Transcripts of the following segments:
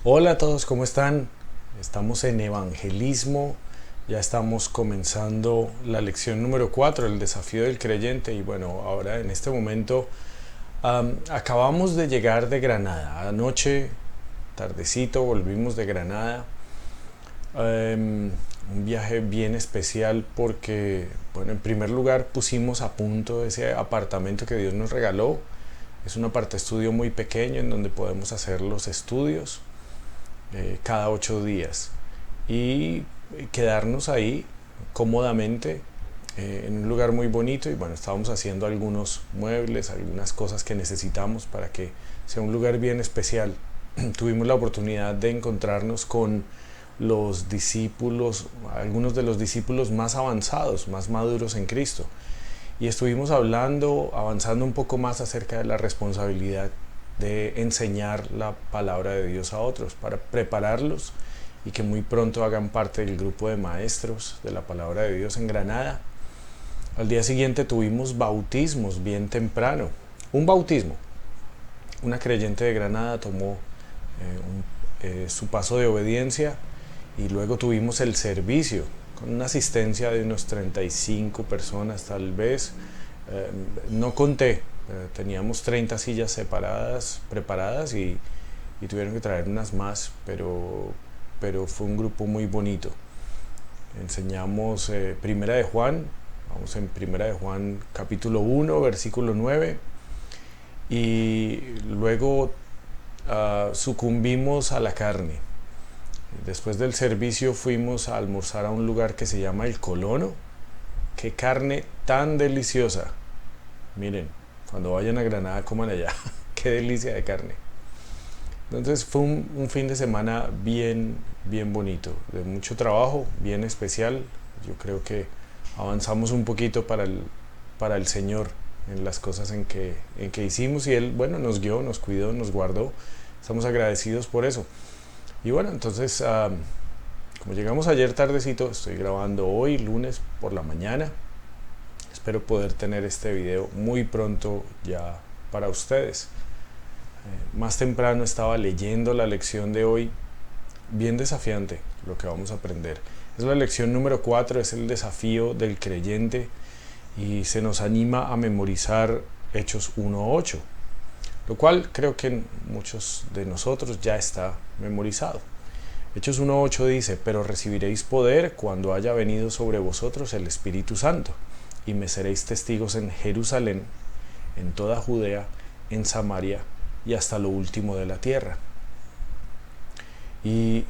Hola a todos, ¿cómo están? Estamos en evangelismo, ya estamos comenzando la lección número 4, el desafío del creyente. Y bueno, ahora en este momento acabamos de llegar de Granada. Anoche, tardecito, volvimos de Granada. Un viaje bien especial porque, bueno, en primer lugar pusimos a punto ese apartamento que Dios nos regaló. Es un apartaestudio muy pequeño en donde podemos hacer los estudios cada 8 días y quedarnos ahí cómodamente en un lugar muy bonito. Y bueno, estábamos haciendo algunos muebles, algunas cosas que necesitamos para que sea un lugar bien especial. Tuvimos la oportunidad de encontrarnos con los discípulos, algunos de los discípulos más avanzados, más maduros en Cristo, y estuvimos hablando, avanzando un poco más acerca de la responsabilidad de enseñar la palabra de Dios a otros, para prepararlos y que muy pronto hagan parte del grupo de maestros de la palabra de Dios en Granada. Al día siguiente tuvimos bautismos bien temprano. Un bautismo. Una creyente de Granada tomó su paso de obediencia, y luego tuvimos el servicio con una asistencia de unos 35 personas tal vez. No conté, teníamos 30 sillas separadas, preparadas, y tuvieron que traer unas más, pero fue un grupo muy bonito. Enseñamos Primera de Juan, vamos en Primera de Juan capítulo 1, versículo 9, y luego sucumbimos a la carne. Después del servicio fuimos a almorzar a un lugar que se llama El Colono. ¡Qué carne tan deliciosa! Miren, cuando vayan a Granada coman allá. ¡Qué delicia de carne! Entonces fue un fin de semana bien bonito, de mucho trabajo, bien especial. Yo creo que avanzamos un poquito para el Señor en las cosas en que hicimos, y Él, bueno, nos guió, nos cuidó, nos guardó. Estamos agradecidos por eso. Y bueno, entonces, como llegamos ayer tardecito, estoy grabando hoy, lunes por la mañana. Espero poder tener este video muy pronto ya para ustedes. Más temprano estaba leyendo la lección de hoy, bien desafiante lo que vamos a aprender. Es la lección número 4, es el desafío del creyente, y se nos anima a memorizar Hechos 1:8. Lo cual creo que en muchos de nosotros ya está memorizado. Hechos 1:8 dice: pero recibiréis poder cuando haya venido sobre vosotros el Espíritu Santo, y me seréis testigos en Jerusalén, en toda Judea, en Samaria y hasta lo último de la tierra. Y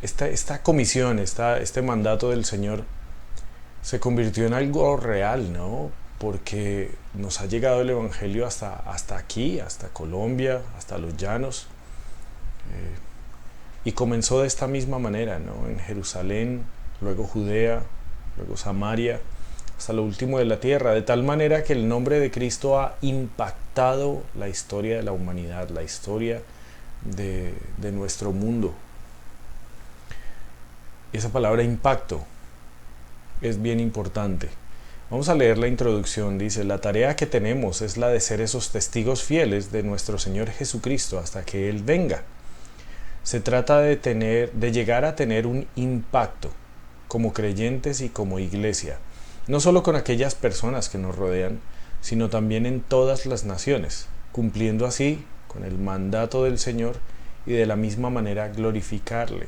esta comisión, este mandato del Señor se convirtió en algo real, ¿no? Porque nos ha llegado el Evangelio hasta aquí, hasta Colombia, hasta los llanos. Y comenzó de esta misma manera, ¿no? En Jerusalén, luego Judea, luego Samaria, hasta lo último de la tierra. De tal manera que el nombre de Cristo ha impactado la historia de la humanidad, la historia de nuestro mundo. Y esa palabra impacto es bien importante. Vamos a leer la introducción. Dice: la tarea que tenemos es la de ser esos testigos fieles de nuestro Señor Jesucristo hasta que Él venga. Se trata de llegar a tener un impacto como creyentes y como iglesia, no solo con aquellas personas que nos rodean, sino también en todas las naciones, cumpliendo así con el mandato del Señor y de la misma manera glorificarle.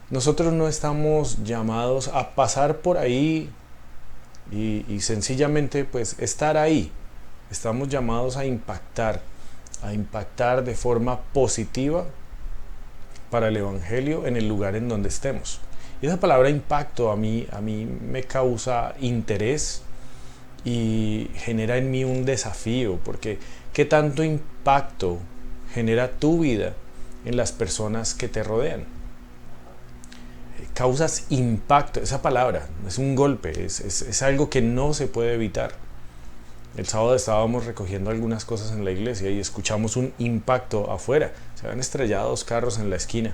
Nosotros no estamos llamados a pasar por ahí y sencillamente pues estar ahí. Estamos llamados a impactar de forma positiva para el Evangelio en el lugar en donde estemos. Y esa palabra impacto a mí me causa interés y genera en mí un desafío, porque ¿qué tanto impacto genera tu vida en las personas que te rodean? Causas impacto, esa palabra es un golpe, es algo que no se puede evitar. El sábado estábamos recogiendo algunas cosas en la iglesia y escuchamos un impacto afuera. Se habían estrellado 2 carros en la esquina.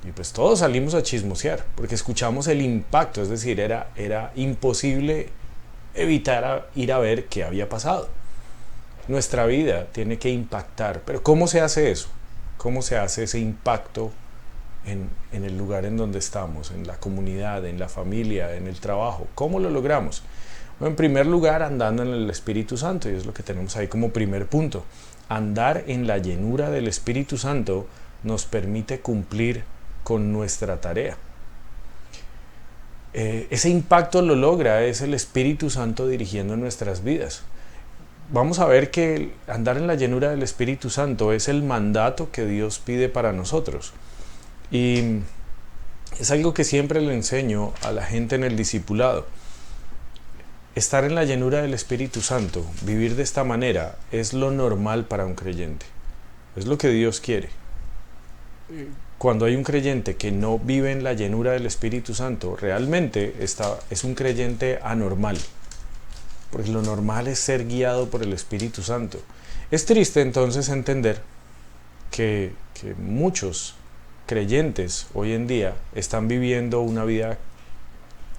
Y pues todos salimos a chismosear, porque escuchamos el impacto, es decir, era imposible evitar ir a ver qué había pasado. Nuestra vida tiene que impactar, pero ¿cómo se hace eso? ¿Cómo se hace ese impacto en el lugar en donde estamos, en la comunidad, en la familia, en el trabajo? ¿Cómo lo logramos? Bueno, en primer lugar, andando en el Espíritu Santo, y es lo que tenemos ahí como primer punto. Andar en la llenura del Espíritu Santo nos permite cumplir con nuestra tarea. Ese impacto lo logra, es el Espíritu Santo dirigiendo nuestras vidas. Vamos a ver que andar en la llenura del Espíritu Santo es el mandato que Dios pide para nosotros. Y es algo que siempre le enseño a la gente en el discipulado. Estar en la llenura del Espíritu Santo, vivir de esta manera, es lo normal para un creyente. Es lo que Dios quiere. Cuando hay un creyente que no vive en la llenura del Espíritu Santo, realmente es un creyente anormal. Porque lo normal es ser guiado por el Espíritu Santo. Es triste entonces entender que muchos creyentes hoy en día están viviendo una vida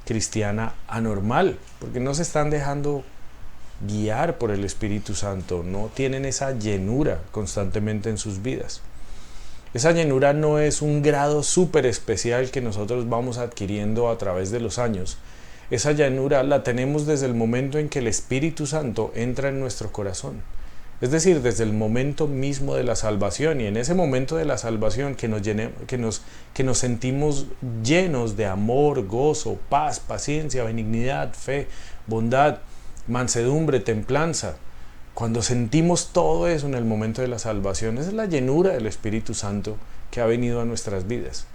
cristiana anormal, porque no se están dejando guiar por el Espíritu Santo, no tienen esa llenura constantemente en sus vidas. Esa llenura no es un grado súper especial que nosotros vamos adquiriendo a través de los años. Esa llenura la tenemos desde el momento en que el Espíritu Santo entra en nuestro corazón. Es decir, desde el momento mismo de la salvación, y en ese momento de la salvación que nos sentimos llenos de amor, gozo, paz, paciencia, benignidad, fe, bondad, mansedumbre, templanza. Cuando sentimos todo eso en el momento de la salvación, esa es la llenura del Espíritu Santo que ha venido a nuestras vidas.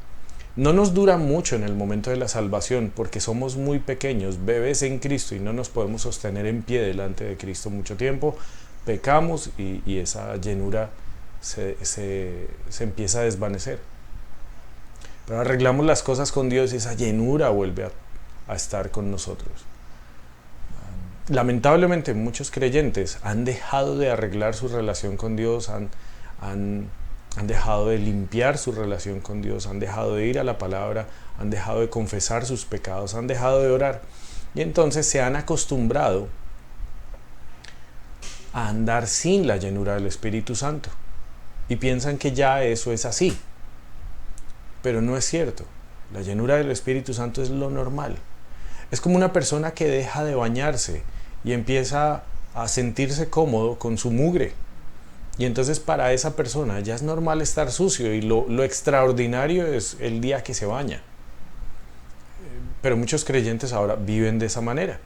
No nos dura mucho en el momento de la salvación porque somos muy pequeños, bebés en Cristo, y no nos podemos sostener en pie delante de Cristo mucho tiempo. Pecamos y esa llenura se empieza a desvanecer. Pero arreglamos las cosas con Dios y esa llenura vuelve a estar con nosotros. Lamentablemente muchos creyentes han dejado de arreglar su relación con Dios, han dejado de limpiar su relación con Dios, han dejado de ir a la palabra, han dejado de confesar sus pecados, han dejado de orar, y entonces se han acostumbrado a andar sin la llenura del Espíritu Santo y piensan que ya eso es así, pero no es cierto. La llenura del Espíritu Santo es lo normal. Es como una persona que deja de bañarse y empieza a sentirse cómodo con su mugre. Y entonces para esa persona ya es normal estar sucio, y lo extraordinario es el día que se baña. Pero muchos creyentes ahora viven de esa manera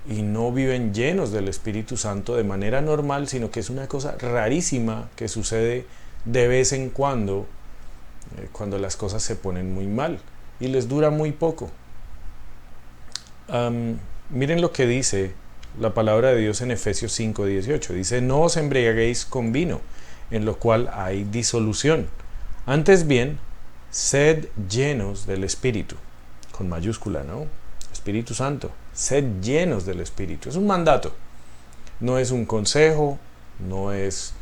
y no viven llenos del Espíritu Santo de manera normal, sino que es una cosa rarísima que sucede de vez en cuando las cosas se ponen muy mal y les dura muy poco. Miren lo que dice la palabra de Dios en Efesios 5:18. Dice: no os embriaguéis con vino, en lo cual hay disolución. Antes bien, sed llenos del Espíritu. Con mayúscula, ¿no? Espíritu Santo. Sed llenos del Espíritu. Es un mandato. No es un consejo, no es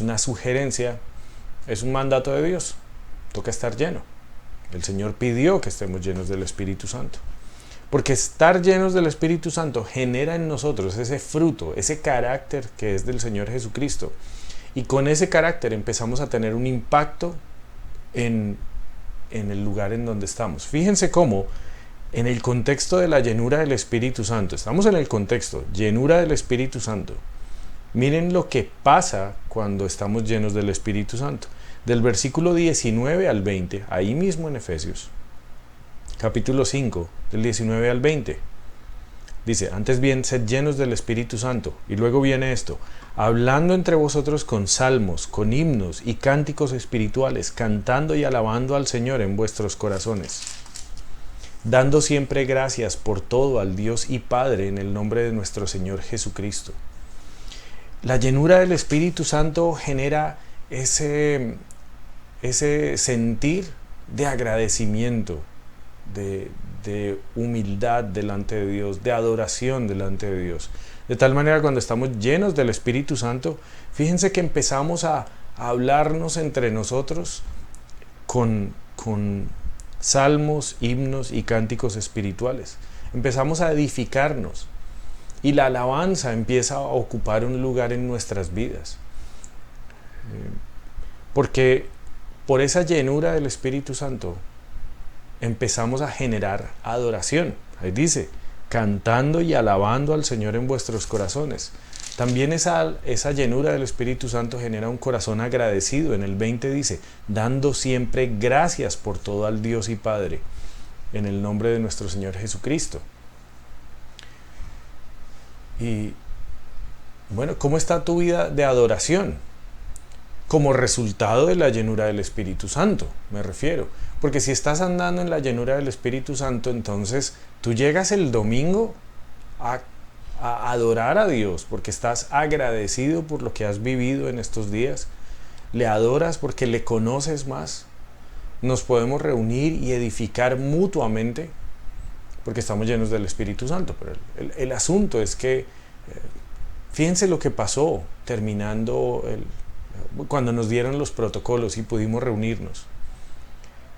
una sugerencia. Es un mandato de Dios. Toca estar lleno. El Señor pidió que estemos llenos del Espíritu Santo. Porque estar llenos del Espíritu Santo genera en nosotros ese fruto, ese carácter que es del Señor Jesucristo. Y con ese carácter empezamos a tener un impacto en el lugar en donde estamos. Fíjense cómo en el contexto de la llenura del Espíritu Santo, estamos en el contexto, llenura del Espíritu Santo. Miren lo que pasa cuando estamos llenos del Espíritu Santo. Del versículo 19 al 20, ahí mismo en Efesios, capítulo 5, del 19 al 20. Dice: antes bien, sed llenos del Espíritu Santo. Y luego viene esto: hablando entre vosotros con salmos, con himnos y cánticos espirituales, cantando y alabando al Señor en vuestros corazones, dando siempre gracias por todo al Dios y Padre en el nombre de nuestro Señor Jesucristo. La llenura del Espíritu Santo genera ese sentir de agradecimiento, de humildad delante de Dios, de adoración delante de Dios. De tal manera, cuando estamos llenos del Espíritu Santo, fíjense que empezamos a hablarnos entre nosotros con salmos, himnos y cánticos espirituales. Empezamos a edificarnos y la alabanza empieza a ocupar un lugar en nuestras vidas. Porque por esa llenura del Espíritu Santo empezamos a generar adoración. Ahí dice, cantando y alabando al Señor en vuestros corazones. También esa llenura del Espíritu Santo genera un corazón agradecido. En el 20 dice, dando siempre gracias por todo al Dios y Padre, en el nombre de nuestro Señor Jesucristo. Y bueno, ¿cómo está tu vida de adoración? Como resultado de la llenura del Espíritu Santo, me refiero. Porque si estás andando en la llenura del Espíritu Santo, entonces tú llegas el domingo a adorar a Dios, porque estás agradecido por lo que has vivido en estos días. Le adoras porque le conoces más. Nos podemos reunir y edificar mutuamente, porque estamos llenos del Espíritu Santo. Pero el asunto es que, fíjense lo que pasó terminando cuando nos dieron los protocolos y pudimos reunirnos.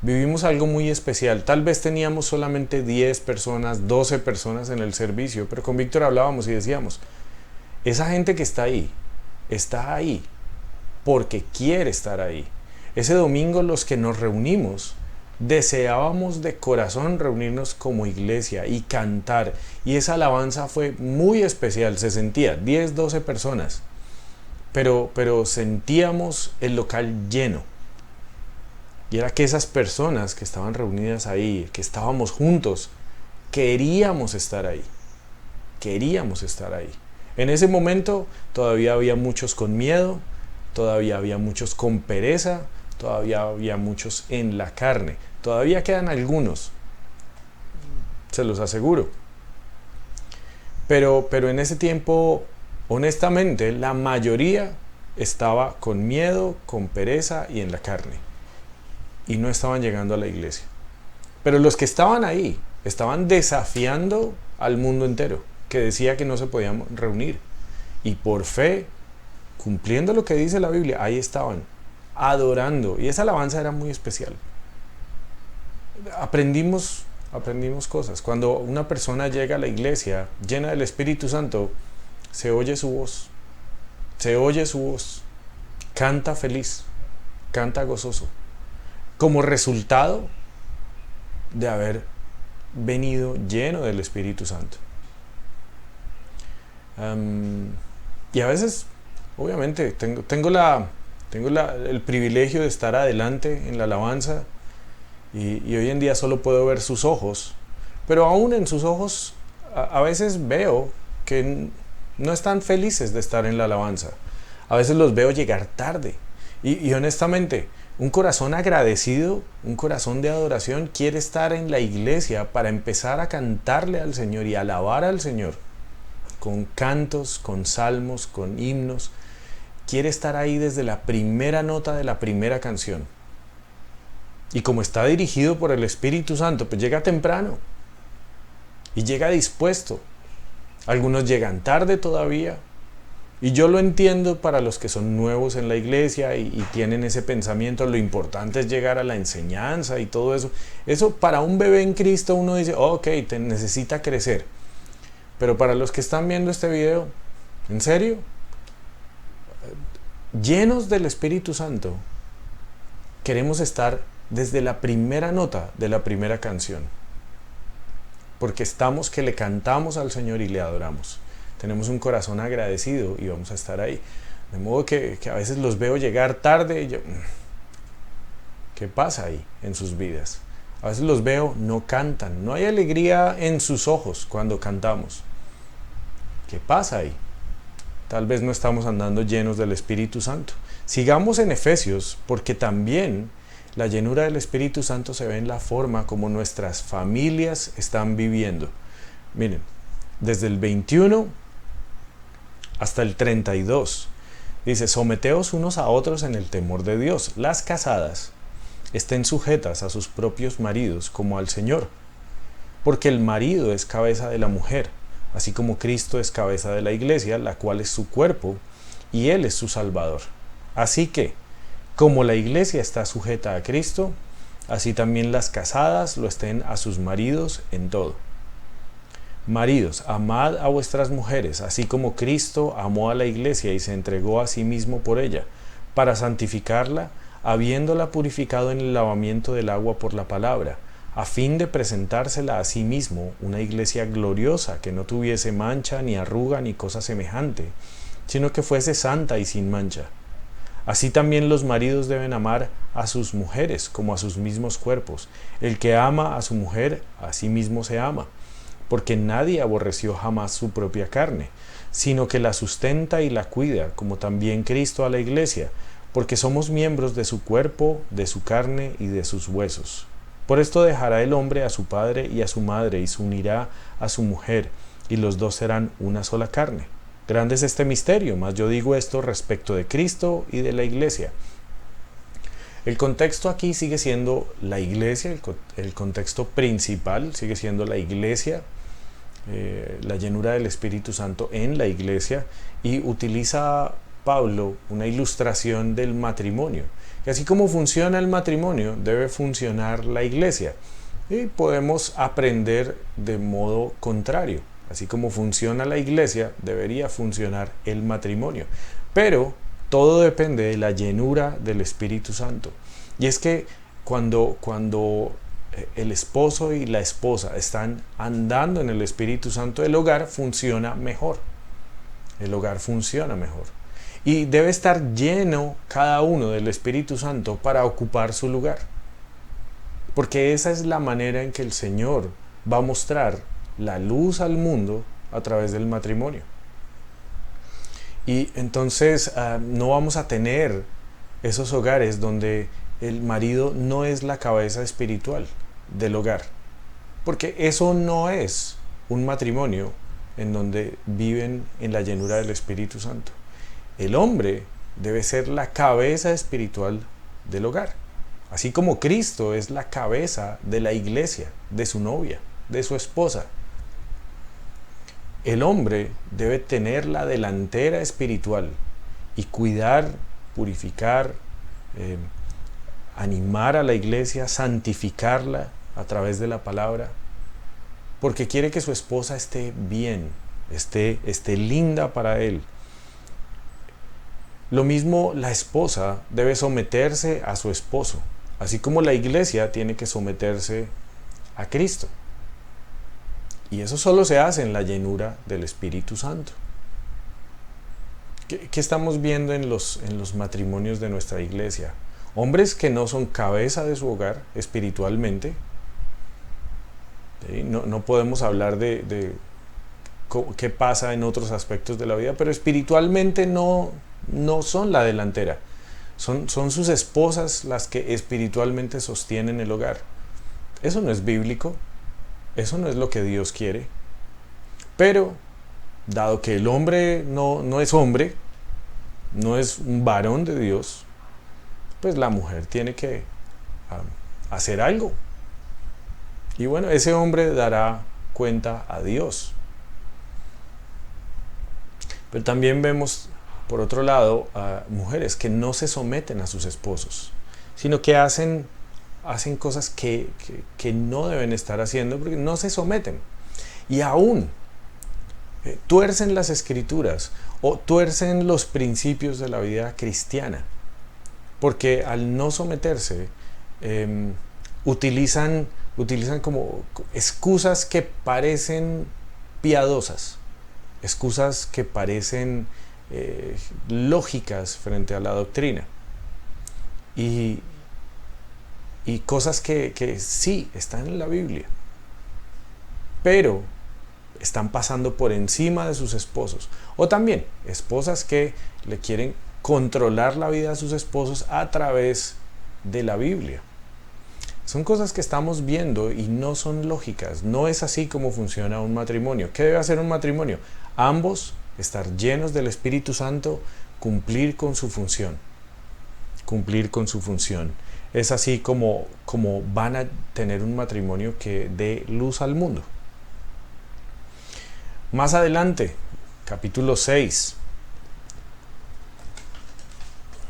Vivimos algo muy especial. Tal vez teníamos solamente 10 personas, 12 personas en el servicio, pero con Víctor hablábamos y decíamos, esa gente que está ahí porque quiere estar ahí. Ese domingo los que nos reunimos, deseábamos de corazón reunirnos como iglesia y cantar. Y esa alabanza fue muy especial, se sentía 10, 12 personas. Pero sentíamos el local lleno. Y era que esas personas que estaban reunidas ahí, que estábamos juntos, queríamos estar ahí. Queríamos estar ahí. En ese momento todavía había muchos con miedo, todavía había muchos con pereza, todavía había muchos en la carne. Todavía quedan algunos, se los aseguro. Pero en ese tiempo, honestamente, la mayoría estaba con miedo, con pereza y en la carne. Y no estaban llegando a la iglesia. Pero los que estaban ahí, estaban desafiando al mundo entero, que decía que no se podían reunir. Y por fe, cumpliendo lo que dice la Biblia, ahí estaban, adorando. Y esa alabanza era muy especial. Aprendimos cosas. Cuando una persona llega a la iglesia llena del Espíritu Santo, se oye su voz. Se oye su voz. Canta feliz. Canta gozoso. Como resultado de haber venido lleno del Espíritu Santo. Y a veces, obviamente, tengo el privilegio de estar adelante en la alabanza y hoy en día solo puedo ver sus ojos, pero aún en sus ojos a veces veo que no están felices de estar en la alabanza. A veces los veo llegar tarde y honestamente, un corazón agradecido, un corazón de adoración quiere estar en la iglesia para empezar a cantarle al Señor y alabar al Señor con cantos, con salmos, con himnos. Quiere estar ahí desde la primera nota de la primera canción. Y como está dirigido por el Espíritu Santo, pues llega temprano y llega dispuesto. Algunos llegan tarde todavía. Y yo lo entiendo para los que son nuevos en la iglesia y tienen ese pensamiento, lo importante es llegar a la enseñanza y todo eso. Eso para un bebé en Cristo uno dice, ok, te necesita crecer. Pero para los que están viendo este video, ¿en serio? Llenos del Espíritu Santo, queremos estar desde la primera nota de la primera canción. Porque estamos que le cantamos al Señor y le adoramos. Tenemos un corazón agradecido y vamos a estar ahí. De modo que a veces los veo llegar tarde y yo, ¿qué pasa ahí en sus vidas? A veces los veo, no cantan, no hay alegría en sus ojos cuando cantamos. ¿Qué pasa ahí? Tal vez no estamos andando llenos del Espíritu Santo. Sigamos en Efesios, porque también la llenura del Espíritu Santo se ve en la forma como nuestras familias están viviendo. Miren, desde el 21 hasta el 32, dice, someteos unos a otros en el temor de Dios. Las casadas estén sujetas a sus propios maridos como al Señor, porque el marido es cabeza de la mujer, así como Cristo es cabeza de la iglesia, la cual es su cuerpo, y Él es su Salvador. Así que, como la iglesia está sujeta a Cristo, así también las casadas lo estén a sus maridos en todo. Maridos, amad a vuestras mujeres, así como Cristo amó a la iglesia y se entregó a sí mismo por ella, para santificarla, habiéndola purificado en el lavamiento del agua por la palabra, a fin de presentársela a sí mismo una iglesia gloriosa, que no tuviese mancha, ni arruga, ni cosa semejante, sino que fuese santa y sin mancha. Así también los maridos deben amar a sus mujeres como a sus mismos cuerpos. El que ama a su mujer, a sí mismo se ama, porque nadie aborreció jamás su propia carne, sino que la sustenta y la cuida, como también Cristo a la iglesia, porque somos miembros de su cuerpo, de su carne y de sus huesos. Por esto dejará el hombre a su padre y a su madre, y se unirá a su mujer, y los dos serán una sola carne. Grande es este misterio, mas yo digo esto respecto de Cristo y de la iglesia. El contexto aquí sigue siendo la iglesia, el contexto principal sigue siendo la iglesia, la llenura del Espíritu Santo en la iglesia, y utiliza Pablo una ilustración del matrimonio. Y así como funciona el matrimonio, debe funcionar la iglesia. Y podemos aprender de modo contrario. Así como funciona la iglesia, debería funcionar el matrimonio. Pero todo depende de la llenura del Espíritu Santo. Y es que cuando el esposo y la esposa están andando en el Espíritu Santo, el hogar funciona mejor. El hogar funciona mejor. Y debe estar lleno cada uno del Espíritu Santo para ocupar su lugar. Porque esa es la manera en que el Señor va a mostrar la luz al mundo a través del matrimonio. Y entonces no vamos a tener esos hogares donde el marido no es la cabeza espiritual del hogar. Porque eso no es un matrimonio en donde viven en la llenura del Espíritu Santo. El hombre debe ser la cabeza espiritual del hogar, así como Cristo es la cabeza de la iglesia, de su novia, de su esposa. El hombre debe tener la delantera espiritual y cuidar, purificar, animar a la iglesia, santificarla a través de la palabra, porque quiere que su esposa esté bien, esté linda para él. Lo mismo la esposa debe someterse a su esposo, así como la iglesia tiene que someterse a Cristo. Y eso solo se hace en la llenura del Espíritu Santo. ¿Qué estamos viendo en los matrimonios de nuestra iglesia? Hombres que no son cabeza de su hogar espiritualmente. ¿Sí? No podemos hablar de qué pasa en otros aspectos de la vida, pero espiritualmente no son la delantera. Son sus esposas las que espiritualmente sostienen el hogar. Eso no es bíblico. Eso no es lo que Dios quiere. Pero, dado que el hombre no es hombre, no es un varón de Dios, pues la mujer tiene que hacer algo. Y bueno, ese hombre dará cuenta a Dios. Pero también vemos, por otro lado, a mujeres que no se someten a sus esposos, sino que hacen cosas que no deben estar haciendo porque no se someten. Y aún tuercen las escrituras o tuercen los principios de la vida cristiana. Porque al no someterse, utilizan como excusas que parecen piadosas, excusas que parecen lógicas frente a la doctrina. Y cosas que sí están en la Biblia, pero están pasando por encima de sus esposos. O también esposas que le quieren controlar la vida a sus esposos a través de la Biblia. Son cosas que estamos viendo y no son lógicas. No es así como funciona un matrimonio. ¿Qué debe hacer un matrimonio? Ambos estar llenos del Espíritu Santo, cumplir con su función. Cumplir con su función. Es así como van a tener un matrimonio que dé luz al mundo. Más adelante, capítulo 6,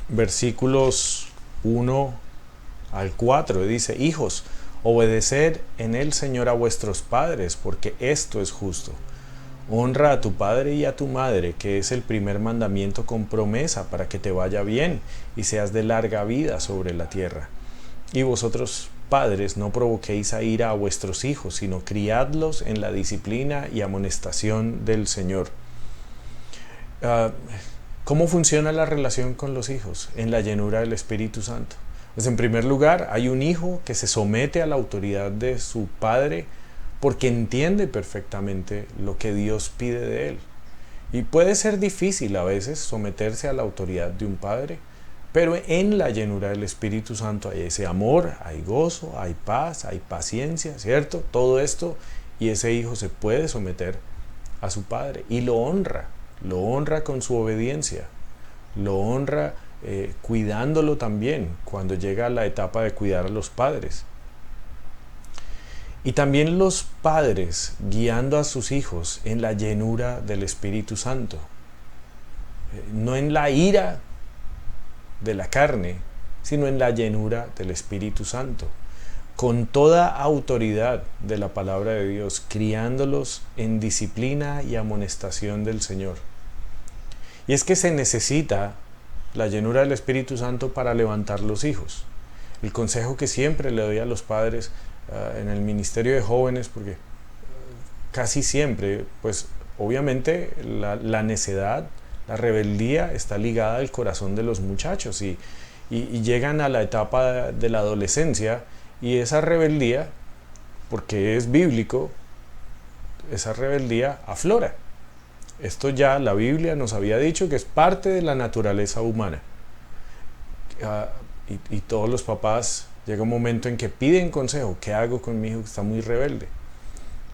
versículos 1 al 4, dice: Hijos, obedeced en el Señor a vuestros padres, porque esto es justo. Honra a tu padre y a tu madre, que es el primer mandamiento con promesa para que te vaya bien y seas de larga vida sobre la tierra. Y vosotros, padres, no provoquéis a ira a vuestros hijos, sino criadlos en la disciplina y amonestación del Señor. ¿Cómo funciona la relación con los hijos? En la llenura del Espíritu Santo. Pues en primer lugar, hay un hijo que se somete a la autoridad de su padre porque entiende perfectamente lo que Dios pide de él. Y puede ser difícil a veces someterse a la autoridad de un padre, pero en la llenura del Espíritu Santo hay ese amor, hay gozo, hay paz, hay paciencia, ¿cierto? Todo esto, y ese hijo se puede someter a su padre y lo honra con su obediencia, lo honra cuidándolo también cuando llega la etapa de cuidar a los padres. Y también los padres guiando a sus hijos en la llenura del Espíritu Santo. No en la ira de la carne, sino en la llenura del Espíritu Santo. Con toda autoridad de la palabra de Dios, criándolos en disciplina y amonestación del Señor. Y es que se necesita la llenura del Espíritu Santo para levantar los hijos. El consejo que siempre le doy a los padres en el ministerio de jóvenes, porque casi siempre, pues obviamente la necedad, la rebeldía está ligada al corazón de los muchachos y llegan a la etapa de la adolescencia y esa rebeldía, porque es bíblico, esa rebeldía aflora. Esto ya la Biblia nos había dicho que es parte de la naturaleza humana. Y todos los papás llega un momento en que piden consejo. ¿Qué hago con mi hijo que está muy rebelde?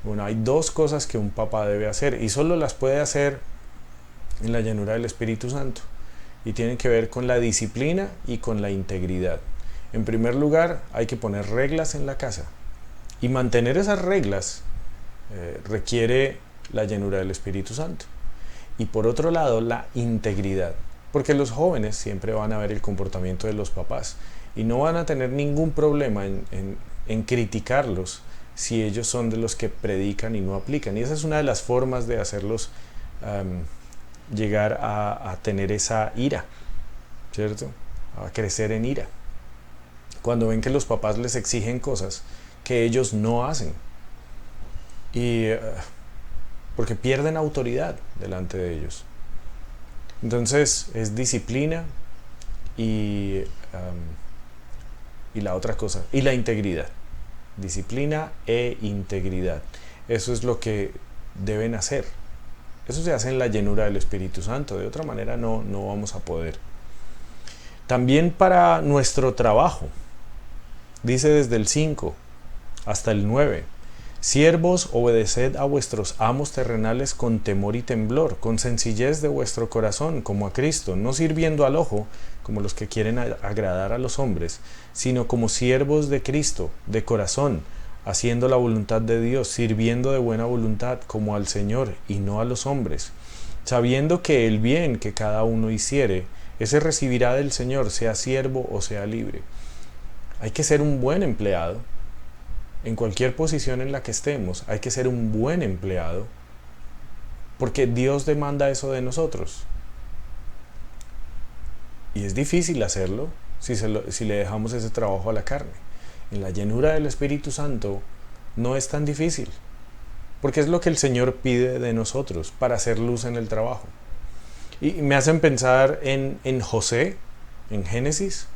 Bueno, hay dos cosas que un papá debe hacer y solo las puede hacer en la llenura del Espíritu Santo. Y tienen que ver con la disciplina y con la integridad. En primer lugar, hay que poner reglas en la casa. Y mantener esas reglas requiere la llenura del Espíritu Santo. Y por otro lado, la integridad. Porque los jóvenes siempre van a ver el comportamiento de los papás y no van a tener ningún problema en criticarlos si ellos son de los que predican y no aplican. Y esa es una de las formas de hacerlos llegar a tener esa ira, ¿cierto? A crecer en ira. Cuando ven que los papás les exigen cosas que ellos no hacen. Y porque pierden autoridad delante de ellos. Entonces es disciplina y la otra cosa, y la integridad. Disciplina e integridad. Eso es lo que deben hacer. Eso se hace en la llenura del Espíritu Santo. De otra manera no vamos a poder. También para nuestro trabajo. Dice desde el 5 hasta el 9. Siervos, obedeced a vuestros amos terrenales con temor y temblor, con sencillez de vuestro corazón, como a Cristo, no sirviendo al ojo, como los que quieren agradar a los hombres, sino como siervos de Cristo, de corazón, haciendo la voluntad de Dios, sirviendo de buena voluntad, como al Señor y no a los hombres, sabiendo que el bien que cada uno hiciere, ese recibirá del Señor, sea siervo o sea libre. Hay que ser un buen empleado. En cualquier posición en la que estemos, hay que ser un buen empleado, porque Dios demanda eso de nosotros. Y es difícil hacerlo si le dejamos ese trabajo a la carne. En la llenura del Espíritu Santo no es tan difícil, porque es lo que el Señor pide de nosotros para hacer luz en el trabajo. Y me hacen pensar en José, en Génesis,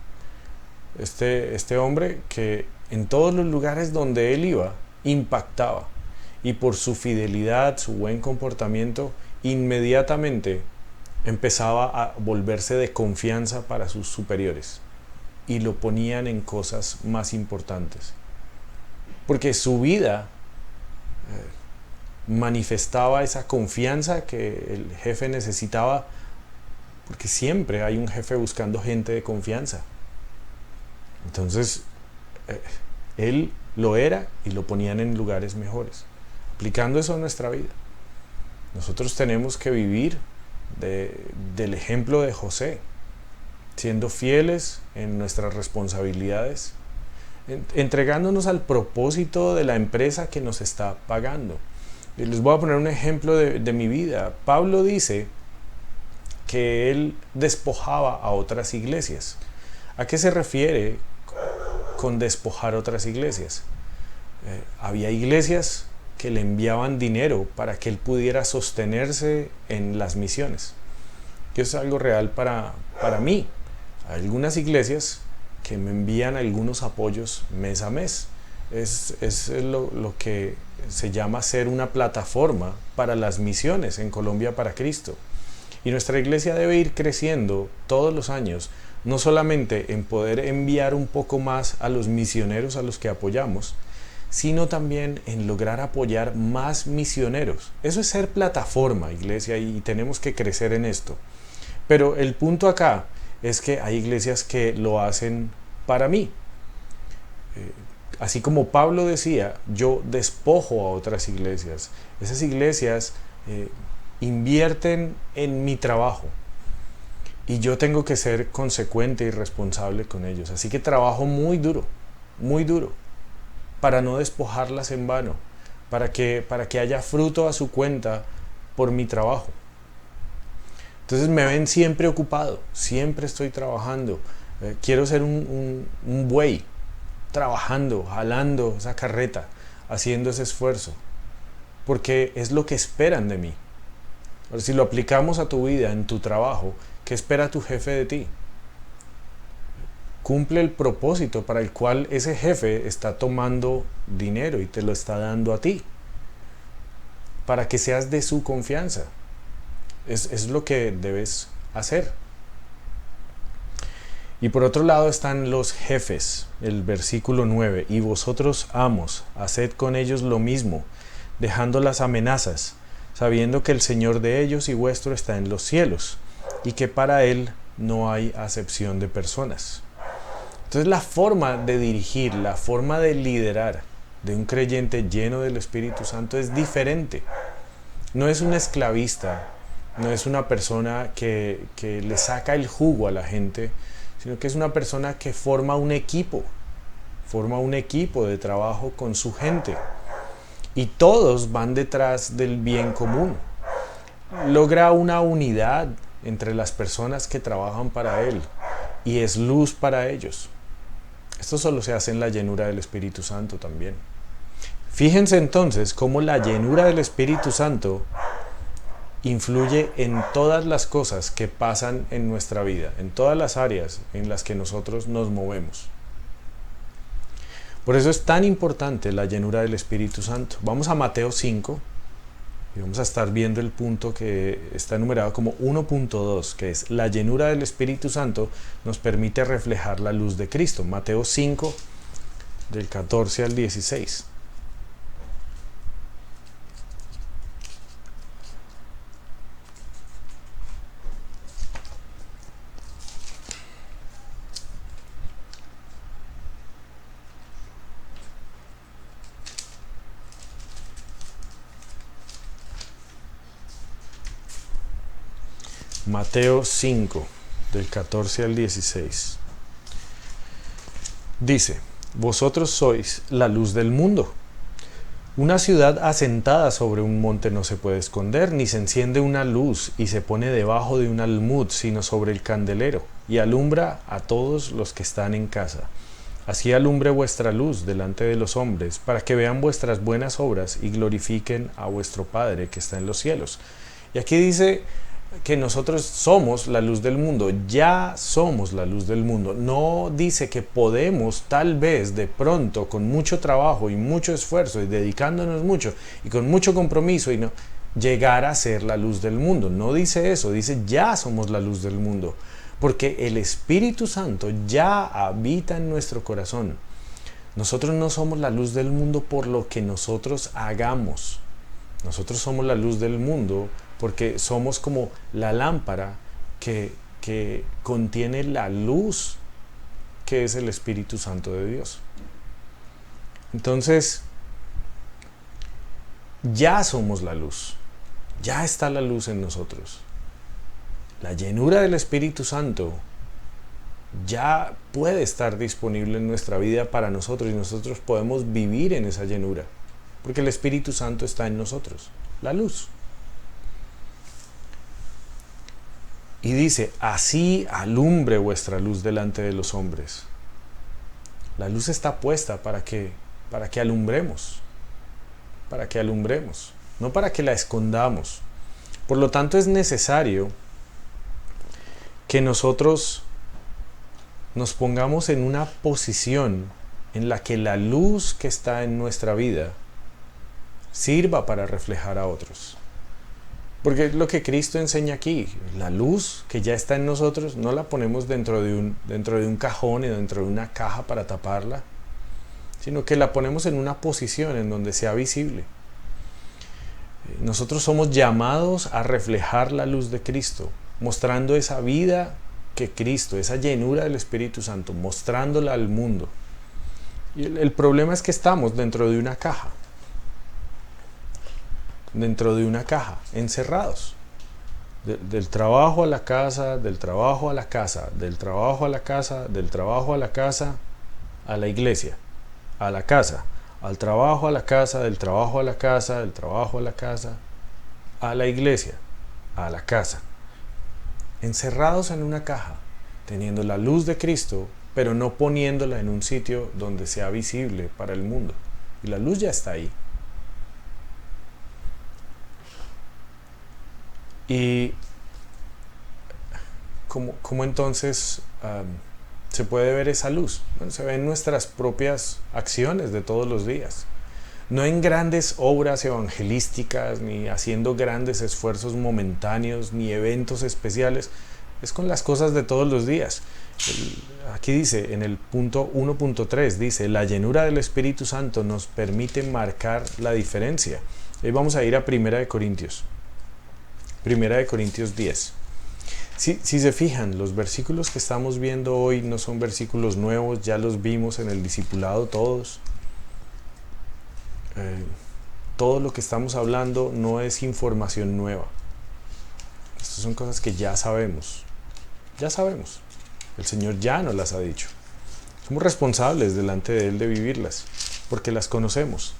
este hombre que en todos los lugares donde él iba, impactaba. Y por su fidelidad, su buen comportamiento, inmediatamente empezaba a volverse de confianza para sus superiores. Y lo ponían en cosas más importantes. Porque su vida manifestaba esa confianza que el jefe necesitaba. Porque siempre hay un jefe buscando gente de confianza. Entonces, él lo era y lo ponían en lugares mejores. Aplicando eso a nuestra vida. Nosotros tenemos que vivir del ejemplo de José, siendo fieles en nuestras responsabilidades, entregándonos al propósito de la empresa que nos está pagando. Y les voy a poner un ejemplo de mi vida. Pablo dice que él despojaba a otras iglesias. ¿A qué se refiere con despojar otras iglesias? Había iglesias que le enviaban dinero para que él pudiera sostenerse en las misiones. Que es algo real para mí. Hay algunas iglesias que me envían algunos apoyos mes a mes. Es lo que se llama ser una plataforma para las misiones en Colombia para Cristo. Y nuestra iglesia debe ir creciendo todos los años, no solamente en poder enviar un poco más a los misioneros a los que apoyamos, sino también en lograr apoyar más misioneros. Eso es ser plataforma, iglesia, y tenemos que crecer en esto. Pero el punto acá es que hay iglesias que lo hacen para mí. Así como Pablo decía, yo despojo a otras iglesias. Esas iglesias invierten en mi trabajo y yo tengo que ser consecuente y responsable con ellos. Así que trabajo muy duro para no despojarlas en vano, para que haya fruto a su cuenta por mi trabajo. Entonces me ven siempre ocupado, siempre estoy trabajando. Quiero ser un buey, trabajando, jalando esa carreta, haciendo ese esfuerzo, porque es lo que esperan de mí. Ahora, si lo aplicamos a tu vida, en tu trabajo, ¿qué espera tu jefe de ti? Cumple el propósito para el cual ese jefe está tomando dinero y te lo está dando a ti, para que seas de su confianza. Es lo que debes hacer. Y por otro lado están los jefes, el versículo 9, y vosotros, amos, haced con ellos lo mismo, dejando las amenazas, sabiendo que el Señor de ellos y vuestro está en los cielos, y que para Él no hay acepción de personas. Entonces la forma de dirigir, la forma de liderar de un creyente lleno del Espíritu Santo es diferente. No es un esclavista, no es una persona que le saca el jugo a la gente, sino que es una persona que forma un equipo de trabajo con su gente. Y todos van detrás del bien común. Logra una unidad entre las personas que trabajan para Él y es luz para ellos. Esto solo se hace en la llenura del Espíritu Santo también. Fíjense entonces cómo la llenura del Espíritu Santo influye en todas las cosas que pasan en nuestra vida, en todas las áreas en las que nosotros nos movemos. Por eso es tan importante la llenura del Espíritu Santo. Vamos a Mateo 5 y vamos a estar viendo el punto que está enumerado como 1.2, que es la llenura del Espíritu Santo nos permite reflejar la luz de Cristo. Mateo 5, del 14 al 16. Mateo 5, del 14 al 16. Dice, vosotros sois la luz del mundo. Una ciudad asentada sobre un monte no se puede esconder, ni se enciende una luz y se pone debajo de un almud, sino sobre el candelero, y alumbra a todos los que están en casa. Así alumbre vuestra luz delante de los hombres, para que vean vuestras buenas obras y glorifiquen a vuestro Padre que está en los cielos. Y aquí dice que nosotros somos la luz del mundo, ya somos la luz del mundo. No dice que podemos tal vez de pronto con mucho trabajo y mucho esfuerzo y dedicándonos mucho y con mucho compromiso y no llegar a ser la luz del mundo. No dice eso, dice ya somos la luz del mundo, porque el Espíritu Santo ya habita en nuestro corazón. Nosotros no somos la luz del mundo por lo que nosotros hagamos. Nosotros somos la luz del mundo porque somos como la lámpara que contiene la luz que es el Espíritu Santo de Dios. Entonces, ya somos la luz, ya está la luz en nosotros. La llenura del Espíritu Santo ya puede estar disponible en nuestra vida para nosotros y nosotros podemos vivir en esa llenura. porque el Espíritu Santo está en nosotros, la luz. Y dice, así alumbre vuestra luz delante de los hombres. La luz está puesta para que alumbremos, no para que la escondamos. Por lo tanto, es necesario que nosotros nos pongamos en una posición en la que la luz que está en nuestra vida sirva para reflejar a otros. Porque es lo que Cristo enseña aquí. La luz que ya está en nosotros no la ponemos dentro de un cajón y dentro de una caja para taparla, sino que la ponemos en una posición en donde sea visible. Nosotros somos llamados a reflejar la luz de Cristo, mostrando esa vida que Cristo, esa llenura del Espíritu Santo, mostrándola al mundo. Y el problema es que estamos dentro de una caja. Encerrados. Del trabajo a la casa, del trabajo a la casa, del trabajo a la casa, del trabajo a la casa, a la iglesia, a la casa, al trabajo a la casa, del trabajo a la casa, del trabajo a la casa, a la iglesia, a la casa. Encerrados en una caja, teniendo la luz de Cristo, pero no poniéndola en un sitio donde sea visible para el mundo. Y la luz ya está ahí. Y ¿cómo entonces se puede ver esa luz? Bueno, se ve en nuestras propias acciones de todos los días. No en grandes obras evangelísticas, ni haciendo grandes esfuerzos momentáneos, ni eventos especiales. Es con las cosas de todos los días. Aquí dice, en el punto 1.3, dice, la llenura del Espíritu Santo nos permite marcar la diferencia. Ahí vamos a ir a 1 Corintios 10. Si se fijan, los versículos que estamos viendo hoy no son versículos nuevos, ya los vimos en el discipulado todos. Todo lo que estamos hablando no es información nueva. Estas son cosas que ya sabemos. Ya sabemos. El Señor ya nos las ha dicho. Somos responsables delante de Él de vivirlas, porque las conocemos.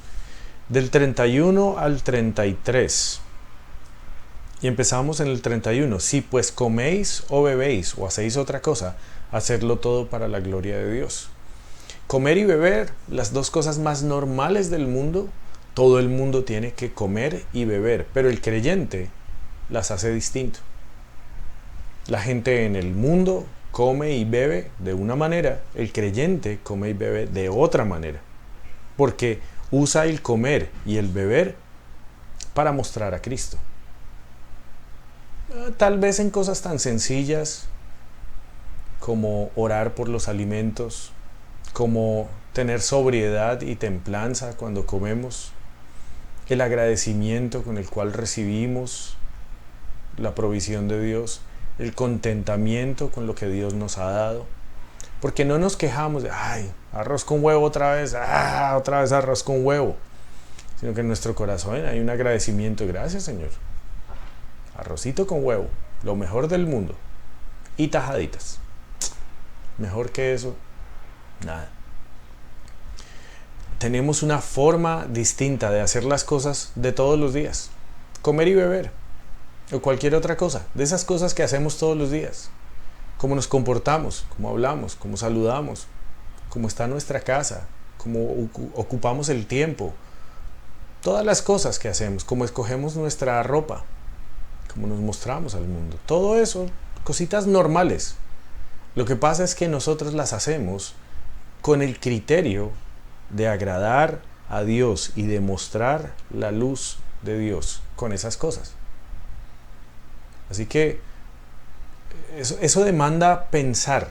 Del 31 al 33. Y empezamos en el 31. Si pues coméis o bebéis o hacéis otra cosa, hacedlo todo para la gloria de Dios. Comer y beber, las dos cosas más normales del mundo, todo el mundo tiene que comer y beber, pero el creyente las hace distinto. La gente en el mundo come y bebe de una manera, el creyente come y bebe de otra manera, porque usa el comer y el beber para mostrar a Cristo. Tal vez en cosas tan sencillas como orar por los alimentos, como tener sobriedad y templanza cuando comemos, el agradecimiento con el cual recibimos la provisión de Dios, el contentamiento con lo que Dios nos ha dado, porque no nos quejamos de, ay, arroz con huevo otra vez arroz con huevo, sino que en nuestro corazón hay un agradecimiento, gracias Señor, arrocito con huevo, lo mejor del mundo, y tajaditas, mejor que eso, nada. Tenemos una forma distinta de hacer las cosas de todos los días, comer y beber, o cualquier otra cosa, de esas cosas que hacemos todos los días, cómo nos comportamos, cómo hablamos, cómo saludamos, cómo está nuestra casa, cómo ocupamos el tiempo, todas las cosas que hacemos, cómo escogemos nuestra ropa, cómo nos mostramos al mundo, todo eso, cositas normales. Lo que pasa es que nosotros las hacemos con el criterio de agradar a Dios y de mostrar la luz de Dios con esas cosas. Así que eso demanda pensar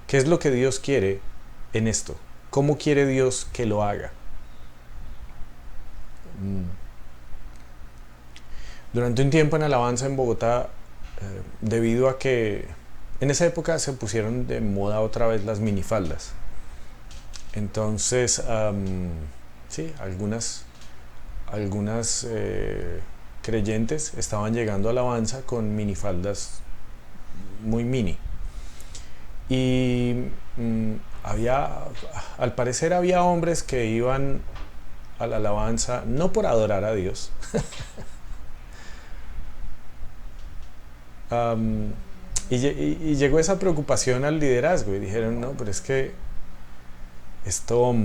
qué es lo que Dios quiere en esto, cómo quiere Dios que lo haga. Durante un tiempo en Alabanza en Bogotá, debido a que en esa época se pusieron de moda otra vez las minifaldas. Entonces, sí, algunas creyentes estaban llegando a Alabanza con minifaldas muy mini. Y al parecer había hombres que iban a la alabanza, no por adorar a Dios. Y llegó esa preocupación al liderazgo y dijeron, no, pero es que esto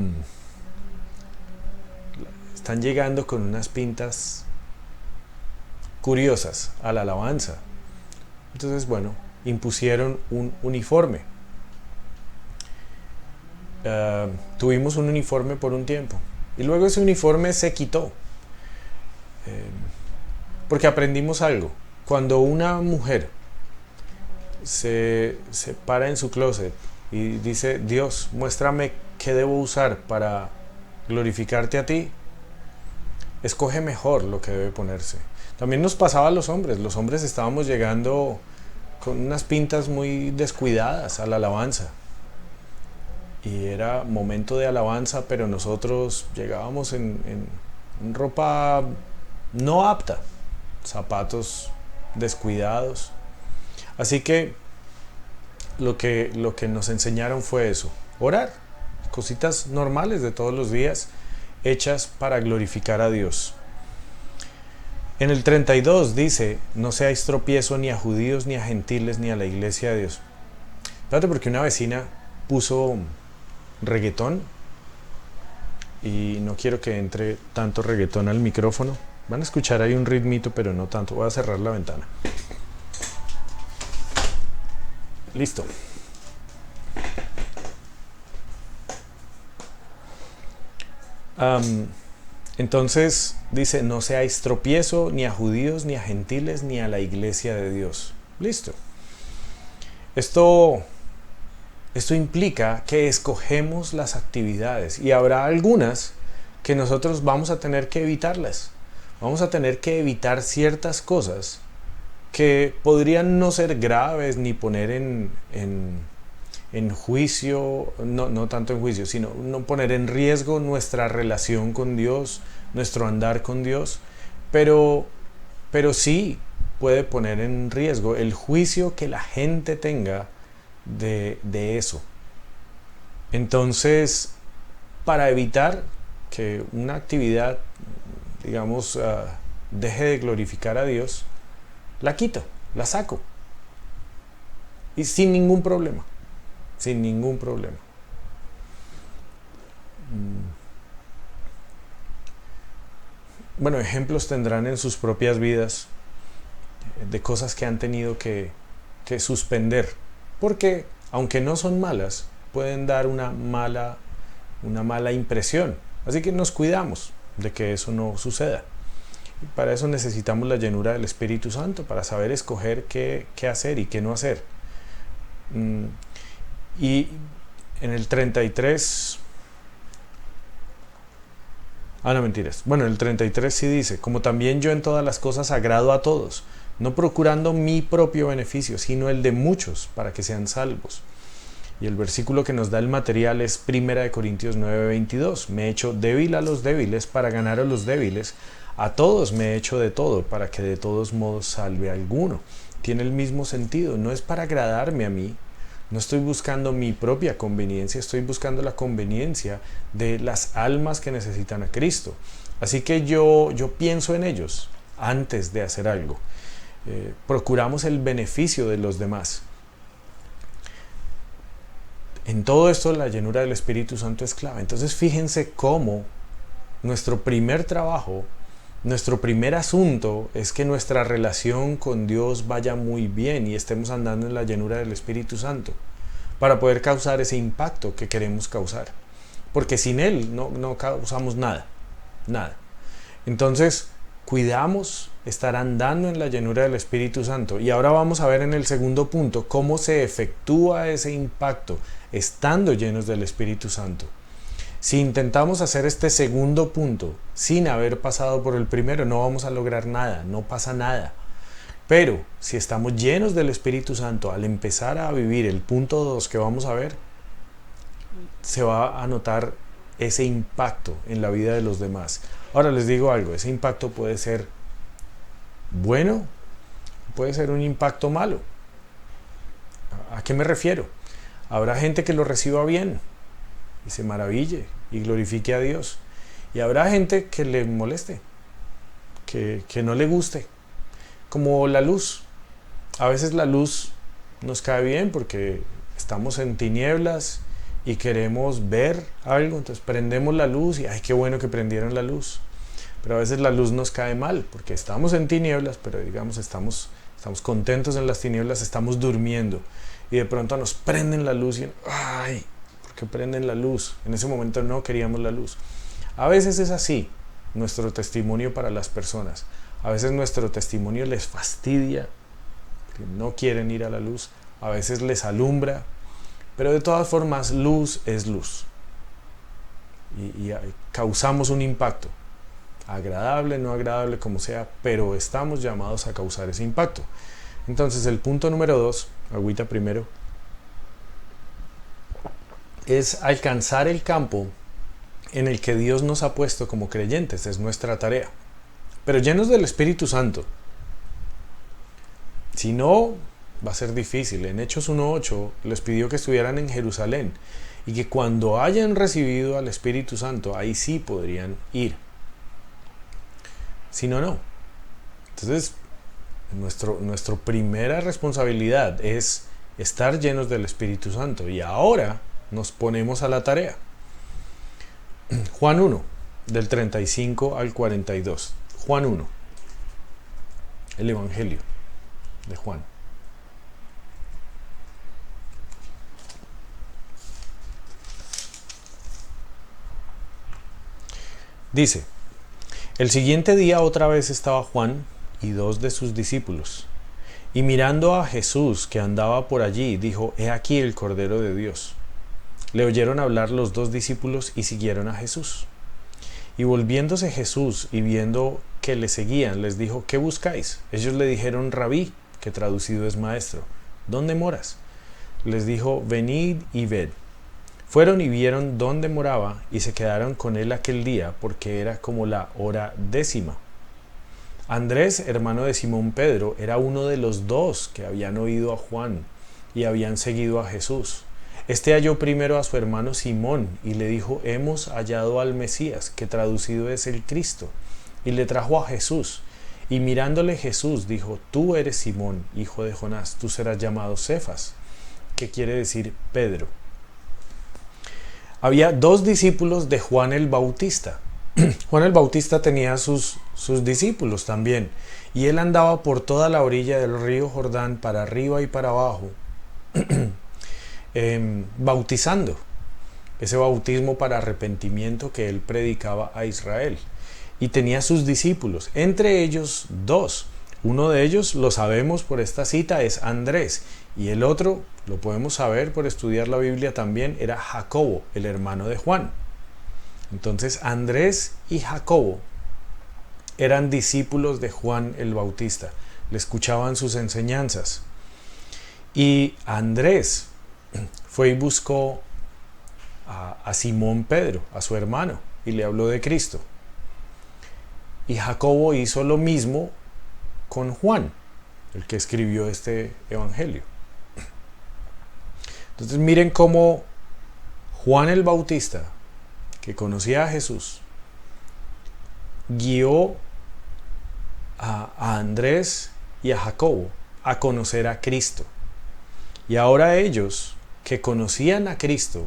están llegando con unas pintas curiosas a la alabanza. Entonces, bueno, impusieron un uniforme. Tuvimos un uniforme por un tiempo y luego ese uniforme se quitó, porque aprendimos algo. Cuando una mujer se para en su closet y dice, Dios, muéstrame qué debo usar para glorificarte a ti, escoge mejor lo que debe ponerse. También nos pasaba a los hombres estábamos llegando con unas pintas muy descuidadas a la alabanza. Y era momento de alabanza, pero nosotros llegábamos en ropa no apta, zapatos descuidados. Así que lo que nos enseñaron fue eso, orar, cositas normales de todos los días, hechas para glorificar a Dios. En el 32 dice, no seáis tropiezo ni a judíos, ni a gentiles, ni a la iglesia de Dios. Fíjate, porque una vecina puso reggaetón y no quiero que entre tanto reggaetón al micrófono. Van a escuchar ahí un ritmito, pero no tanto. Voy a cerrar la ventana. Listo. Entonces dice, no seáis tropiezo ni a judíos, ni a gentiles, ni a la iglesia de Dios. Listo. Esto implica que escogemos las actividades y habrá algunas que nosotros vamos a tener que evitarlas. Vamos a tener que evitar ciertas cosas que podrían no ser graves ni poner en juicio, no tanto en juicio, sino no poner en riesgo nuestra relación con Dios, nuestro andar con Dios, pero sí puede poner en riesgo el juicio que la gente tenga de eso. Entonces, para evitar que una actividad, digamos, deje de glorificar a Dios, la quito, la saco. Y sin ningún problema. Sin ningún problema. Bueno, ejemplos tendrán en sus propias vidas de cosas que han tenido que suspender. Porque, aunque no son malas, pueden dar una mala impresión. Así que nos cuidamos de que eso no suceda. Y para eso necesitamos la llenura del Espíritu Santo, para saber escoger qué hacer y qué no hacer. Y en el 33... no, mentiras. Bueno, el 33 sí dice, como también yo en todas las cosas agrado a todos, no procurando mi propio beneficio, sino el de muchos, para que sean salvos. Y el versículo que nos da el material es 1 Corintios 9:22. Me he hecho débil a los débiles para ganar a los débiles. A todos me he hecho de todo, para que de todos modos salve a alguno. Tiene el mismo sentido, no es para agradarme a mí. No estoy buscando mi propia conveniencia, estoy buscando la conveniencia de las almas que necesitan a Cristo. Así que yo pienso en ellos antes de hacer algo. Procuramos el beneficio de los demás. En todo esto la llenura del Espíritu Santo es clave. Entonces fíjense cómo nuestro primer trabajo, nuestro primer asunto es que nuestra relación con Dios vaya muy bien y estemos andando en la llenura del Espíritu Santo para poder causar ese impacto que queremos causar. Porque sin Él no causamos nada. Entonces, cuidamos estar andando en la llenura del Espíritu Santo. Y ahora vamos a ver en el segundo punto cómo se efectúa ese impacto estando llenos del Espíritu Santo. Si intentamos hacer este segundo punto sin haber pasado por el primero, no vamos a lograr nada, no pasa nada. Pero si estamos llenos del Espíritu Santo, al empezar a vivir el punto 2 que vamos a ver, se va a notar ese impacto en la vida de los demás. Ahora les digo algo, ese impacto puede ser bueno, puede ser un impacto malo. ¿A qué me refiero? Habrá gente que lo reciba bien y se maraville y glorifique a Dios. Y habrá gente que le moleste, que no le guste, como la luz. A veces la luz nos cae bien porque estamos en tinieblas y queremos ver algo, entonces prendemos la luz y ¡ay, qué bueno que prendieron la luz! Pero a veces la luz nos cae mal porque estamos en tinieblas, pero digamos estamos contentos en las tinieblas, estamos durmiendo y de pronto nos prenden la luz y ¡ay! ¿Por qué prenden la luz? En ese momento no queríamos la luz. A veces es así nuestro testimonio para las personas. A veces nuestro testimonio les fastidia, porque no quieren ir a la luz. A veces les alumbra, pero de todas formas luz es luz. Y causamos un impacto, agradable, no agradable, como sea, pero estamos llamados a causar ese impacto. Entonces el punto número 2, agüita primero, es alcanzar el campo en el que Dios nos ha puesto como creyentes, es nuestra tarea, pero llenos del Espíritu Santo. Si no, va a ser difícil. En Hechos 1:8 les pidió que estuvieran en Jerusalén y que cuando hayan recibido al Espíritu Santo, ahí sí podrían ir. Si no, no. Entonces, nuestra primera responsabilidad es estar llenos del Espíritu Santo y ahora nos ponemos a la tarea. Juan 1, del 35 al 42. Juan 1, el Evangelio de Juan. Dice: el siguiente día otra vez estaba Juan y 2 de sus discípulos, y mirando a Jesús que andaba por allí, dijo: he aquí el Cordero de Dios. Le oyeron hablar los 2 discípulos y siguieron a Jesús. Y volviéndose Jesús y viendo que le seguían, les dijo: ¿qué buscáis? Ellos le dijeron: Rabí, que traducido es maestro, ¿dónde moras? Les dijo: venid y ved. Fueron y vieron dónde moraba y se quedaron con él aquel día, porque era como la hora 10:00. Andrés, hermano de Simón Pedro, era uno de los 2 que habían oído a Juan y habían seguido a Jesús. Este halló primero a su hermano Simón y le dijo: hemos hallado al Mesías, que traducido es el Cristo, y le trajo a Jesús. Y mirándole Jesús dijo: tú eres Simón, hijo de Jonás, tú serás llamado Cefas, que quiere decir Pedro. Había 2 discípulos de Juan el Bautista. Juan el Bautista tenía sus discípulos también, y él andaba por toda la orilla del río Jordán, para arriba y para abajo, bautizando, ese bautismo para arrepentimiento que él predicaba a Israel. Y tenía sus discípulos, entre ellos 2. Uno de ellos, lo sabemos por esta cita, es Andrés, y el otro, lo podemos saber por estudiar la Biblia también, era Jacobo, el hermano de Juan. Entonces Andrés y Jacobo eran discípulos de Juan el Bautista, le escuchaban sus enseñanzas. Y Andrés fue y buscó a Simón Pedro, a su hermano, y le habló de Cristo. Y Jacobo hizo lo mismo con Juan, el que escribió este evangelio. Entonces miren cómo Juan el Bautista, que conocía a Jesús, guió a Andrés y a Jacobo a conocer a Cristo. Y ahora ellos, que conocían a Cristo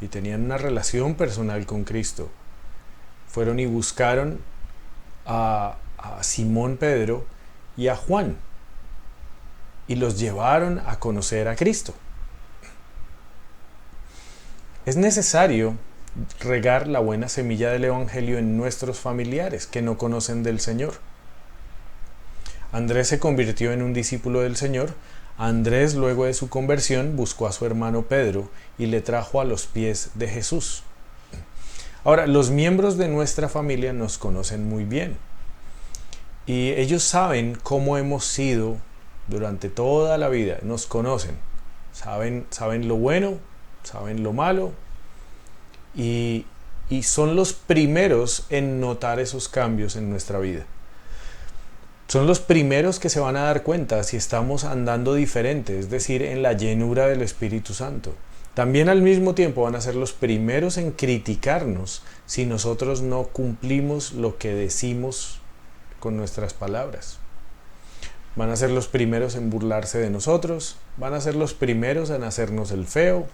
y tenían una relación personal con Cristo, fueron y buscaron a Simón Pedro y a Juan y los llevaron a conocer a Cristo. Es necesario regar la buena semilla del Evangelio en nuestros familiares que no conocen del Señor. Andrés se convirtió en un discípulo del Señor. Andrés, luego de su conversión, buscó a su hermano Pedro y le trajo a los pies de Jesús. Ahora, los miembros de nuestra familia nos conocen muy bien y ellos saben cómo hemos sido durante toda la vida. Nos conocen, saben lo bueno, saben lo malo, y son los primeros en notar esos cambios en nuestra vida. Son los primeros que se van a dar cuenta si estamos andando diferente, es decir, en la llenura del Espíritu Santo. También al mismo tiempo van a ser los primeros en criticarnos si nosotros no cumplimos lo que decimos con nuestras palabras. Van a ser los primeros en burlarse de nosotros, van a ser los primeros en hacernos el feo,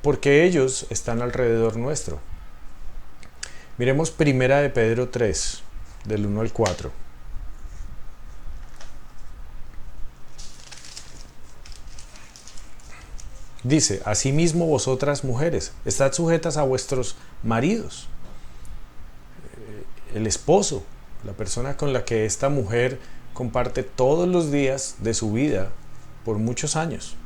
porque ellos están alrededor nuestro. Miremos Primera de Pedro 3, del 1 al 4. Dice: asimismo vosotras mujeres, estad sujetas a vuestros maridos. El esposo, la persona con la que esta mujer comparte todos los días de su vida por muchos años,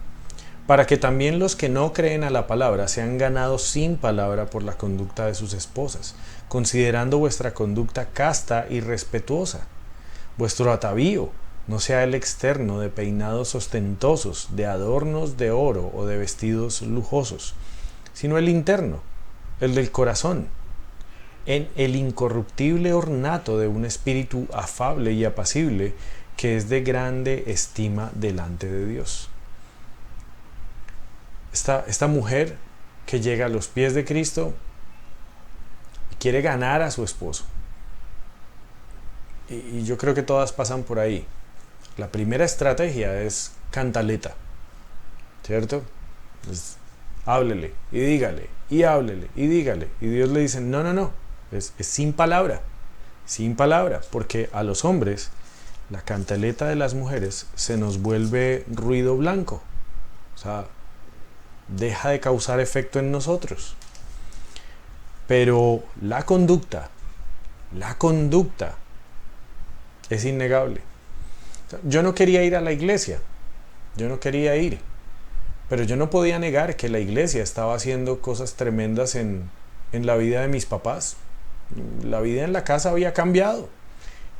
para que también los que no creen a la palabra sean ganados sin palabra por la conducta de sus esposas, considerando vuestra conducta casta y respetuosa. Vuestro atavío no sea el externo de peinados ostentosos, de adornos de oro o de vestidos lujosos, sino el interno, el del corazón, en el incorruptible ornato de un espíritu afable y apacible, que es de grande estima delante de Dios. Esta mujer que llega a los pies de Cristo y quiere ganar a su esposo. Y yo creo que todas pasan por ahí. La primera estrategia es cantaleta, ¿cierto? Pues, háblele y dígale, y háblele y dígale. Y Dios le dice: no, no, no, es sin palabra, porque a los hombres la cantaleta de las mujeres se nos vuelve ruido blanco. O sea, deja de causar efecto en nosotros. Pero la conducta es innegable. Yo no quería ir a la iglesia, pero yo no podía negar que la iglesia estaba haciendo cosas tremendas en la vida de mis papás. La vida en la casa había cambiado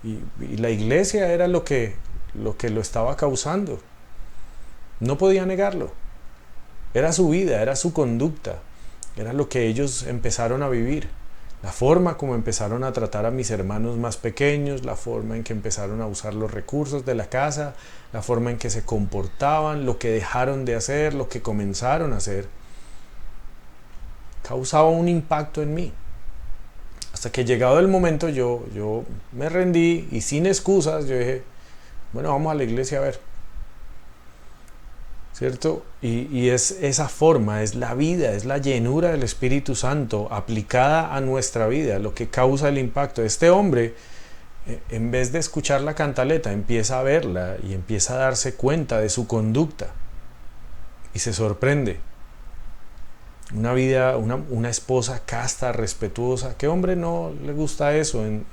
y la iglesia era lo que lo estaba causando. No podía negarlo. Era su vida, era su conducta, era lo que ellos empezaron a vivir. La forma como empezaron a tratar a mis hermanos más pequeños, la forma en que empezaron a usar los recursos de la casa, la forma en que se comportaban, lo que dejaron de hacer, lo que comenzaron a hacer, causaba un impacto en mí. Hasta que llegado el momento yo me rendí y sin excusas yo dije: bueno, vamos a la iglesia a ver. ¿Cierto? Y es esa forma, es la vida, es la llenura del Espíritu Santo aplicada a nuestra vida, lo que causa el impacto. Este hombre, en vez de escuchar la cantaleta, empieza a verla y empieza a darse cuenta de su conducta. Y se sorprende. Una vida, una esposa casta, respetuosa. ¿Qué hombre no le gusta eso en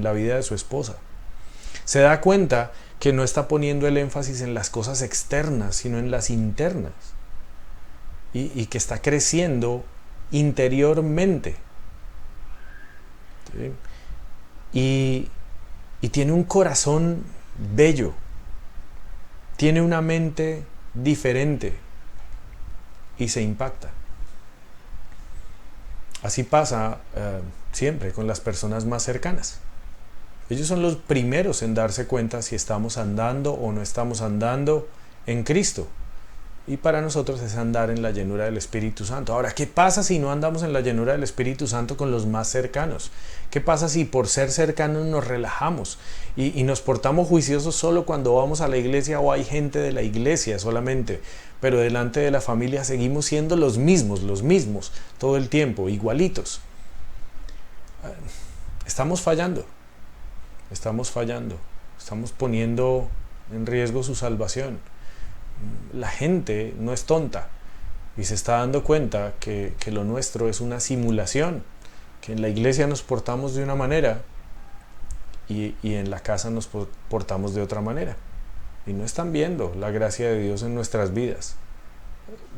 la vida de su esposa? Se da cuenta que no está poniendo el énfasis en las cosas externas, sino en las internas. Y que está creciendo interiormente. ¿Sí? Y tiene un corazón bello. Tiene una mente diferente. Y se impacta. Así pasa siempre con las personas más cercanas. Ellos son los primeros en darse cuenta si estamos andando o no estamos andando en Cristo. Y para nosotros es andar en la llenura del Espíritu Santo. Ahora, ¿qué pasa si no andamos en la llenura del Espíritu Santo con los más cercanos? ¿Qué pasa si por ser cercanos nos relajamos y nos portamos juiciosos solo cuando vamos a la iglesia o hay gente de la iglesia solamente? Pero delante de la familia seguimos siendo los mismos, todo el tiempo, igualitos. Estamos fallando. Estamos poniendo en riesgo su salvación. La gente no es tonta y se está dando cuenta que lo nuestro es una simulación, que en la iglesia nos portamos de una manera y en la casa nos portamos de otra manera. Y no están viendo la gracia de Dios en nuestras vidas.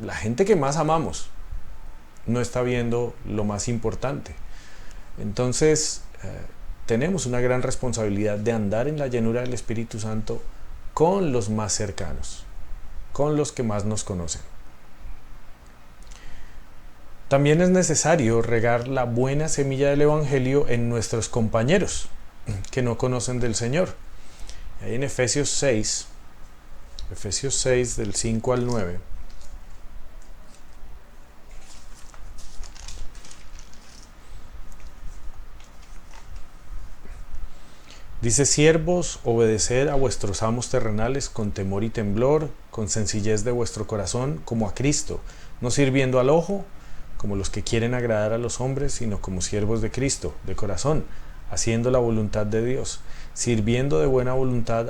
La gente que más amamos no está viendo lo más importante. Entonces, tenemos una gran responsabilidad de andar en la llenura del Espíritu Santo con los más cercanos, con los que más nos conocen. También es necesario regar la buena semilla del Evangelio en nuestros compañeros que no conocen del Señor. Ahí en Efesios 6 del 5 al 9, Dice: siervos, obedeced a vuestros amos terrenales con temor y temblor, con sencillez de vuestro corazón, como a Cristo, no sirviendo al ojo, como los que quieren agradar a los hombres, sino como siervos de Cristo, de corazón, haciendo la voluntad de Dios, sirviendo de buena voluntad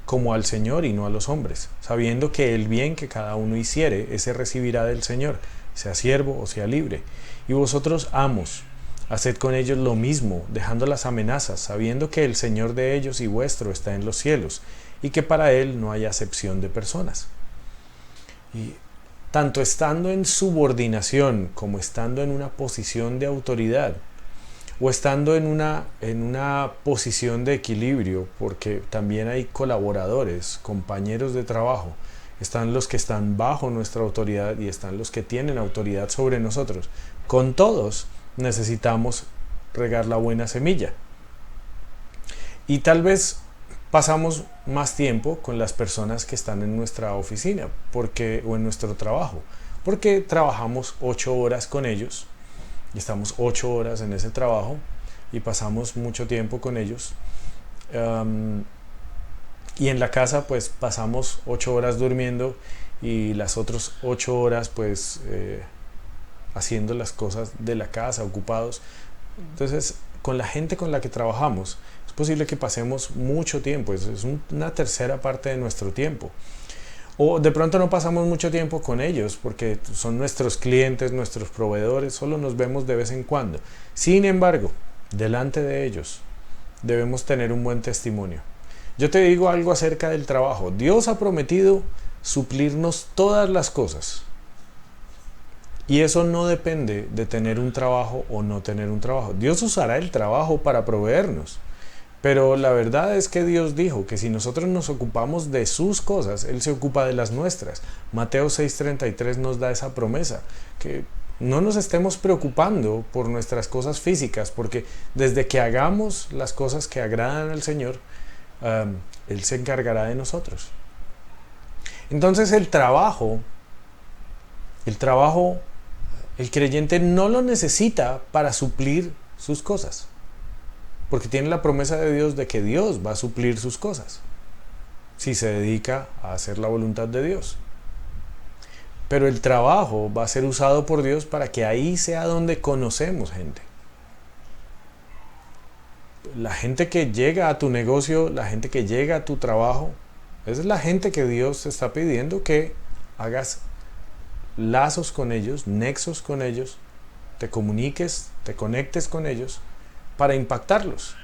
como al Señor y no a los hombres, sabiendo que el bien que cada uno hiciere, ese recibirá del Señor, sea siervo o sea libre. Y vosotros, amos, haced con ellos lo mismo, dejando las amenazas, sabiendo que el Señor de ellos y vuestro está en los cielos, y que para Él no hay acepción de personas. Y tanto estando en subordinación como estando en una posición de autoridad, o estando en una posición de equilibrio, porque también hay colaboradores, compañeros de trabajo, están los que están bajo nuestra autoridad y están los que tienen autoridad sobre nosotros. Con todos necesitamos regar la buena semilla. Y tal vez pasamos más tiempo con las personas que están en nuestra oficina o en nuestro trabajo, porque trabajamos 8 horas con ellos y estamos 8 horas en ese trabajo y pasamos mucho tiempo con ellos. Y en la casa pues pasamos 8 horas durmiendo y las otras 8 horas pues haciendo las cosas de la casa, ocupados. Entonces, con la gente con la que trabajamos, es posible que pasemos mucho tiempo, es una tercera parte de nuestro tiempo. O de pronto no pasamos mucho tiempo con ellos porque son nuestros clientes, nuestros proveedores, solo nos vemos de vez en cuando. Sin embargo, delante de ellos debemos tener un buen testimonio. Yo te digo algo acerca del trabajo. Dios ha prometido suplirnos todas las cosas. Y eso no depende de tener un trabajo o no tener un trabajo. Dios usará el trabajo para proveernos. Pero la verdad es que Dios dijo que si nosotros nos ocupamos de sus cosas, Él se ocupa de las nuestras. Mateo 6:33 nos da esa promesa, que no nos estemos preocupando por nuestras cosas físicas, porque desde que hagamos las cosas que agradan al Señor, Él se encargará de nosotros. Entonces el trabajo, el creyente no lo necesita para suplir sus cosas. Porque tiene la promesa de Dios de que Dios va a suplir sus cosas si se dedica a hacer la voluntad de Dios. Pero el trabajo va a ser usado por Dios para que ahí sea donde conocemos gente. La gente que llega a tu negocio, la gente que llega a tu trabajo, esa es la gente que Dios te está pidiendo que hagas lazos con ellos, nexos con ellos, te comuniques, te conectes con ellos, para impactarlos.